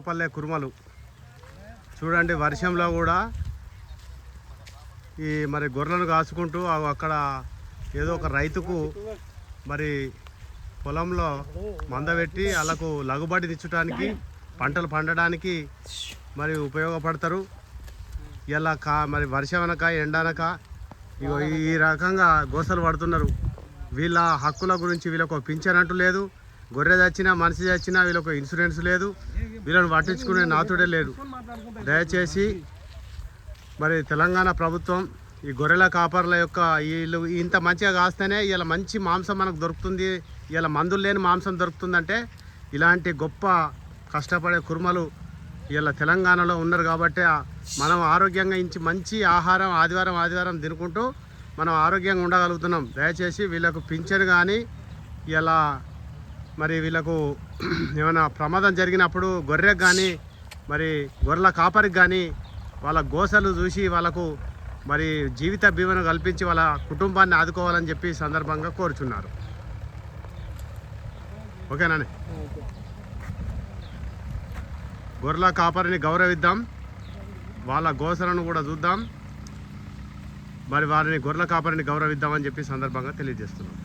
పల్లె కుర్మలు చూడండి, వర్షంలో కూడా ఈ మరి గొర్రెలను కాసుకుంటూ అక్కడ ఏదో ఒక రైతుకు మరి పొలంలో మందబెట్టి వాళ్ళకు లగుబడి తెచ్చడానికి పంటలు పండడానికి మరి ఉపయోగపడతారు. ఇలా మరి వర్షం అనక ఎండనక ఈ రకంగా గోసలు పడుతున్నారు. వీళ్ళ హక్కుల గురించి వీళ్ళకు పింఛన్ అంటూ లేదు. గొర్రె చచ్చినా మనిషి చచ్చినా వీళ్ళకు ఇన్సూరెన్స్ లేదు. వీళ్ళని పట్టించుకునే నాతుడే లేదు. దయచేసి మరి తెలంగాణ ప్రభుత్వం ఈ గొర్రెల కాపర్ల యొక్క వీళ్ళు ఇంత మంచిగా కాస్తేనే ఇలా మంచి మాంసం మనకు దొరుకుతుంది, ఇలా మందులు లేని మాంసం దొరుకుతుందంటే ఇలాంటి గొప్ప కష్టపడే కుర్మలు ఇలా తెలంగాణలో ఉన్నారు. కాబట్టి మనం ఆరోగ్యంగా మంచి ఆహారం ఆదివారం తినుకుంటూ మనం ఆరోగ్యంగా ఉండగలుగుతున్నాం. దయచేసి వీళ్ళకు పింఛన్ కానీ ఇలా మరి వీళ్ళకు ఏమైనా ప్రమాదం జరిగినప్పుడు గొర్రెకు కానీ మరి గొర్రెల కాపరికి కానీ వాళ్ళ గోసలు చూసి వాళ్ళకు మరి జీవిత బీమాను కల్పించి వాళ్ళ కుటుంబాన్ని ఆదుకోవాలని చెప్పి సందర్భంగా కోరుచున్నారు. ఓకేనా? గొర్రెల కాపరిని గౌరవిద్దాం, వాళ్ళ గోసలను కూడా చూద్దాం, మరి వారిని గొర్రెల కాపరిని గౌరవిద్దామని చెప్పి సందర్భంగా తెలియజేస్తున్నాం.